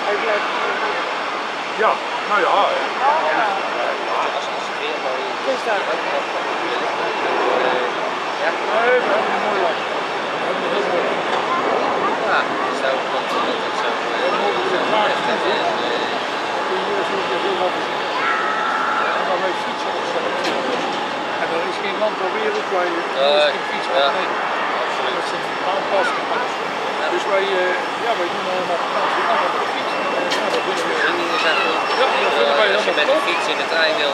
Hij blijft... Ja, nou ja. Is daar? Ja, nee, we hebben een mooi land. We hebben een heel mooi land. Ja, zo komt het zo. Hier is ook heel wat te zien. En dan met fietsen ontzettend veel. En er is geen land ter wereld waar je geen fiets kan nemen. Dat is een aanpassing. Dus wij doen allemaal vakantie met de fiets. En dat vinden we. Ja, Ja, dat vinden wij als je helemaal met de top. fiets in de trein wil.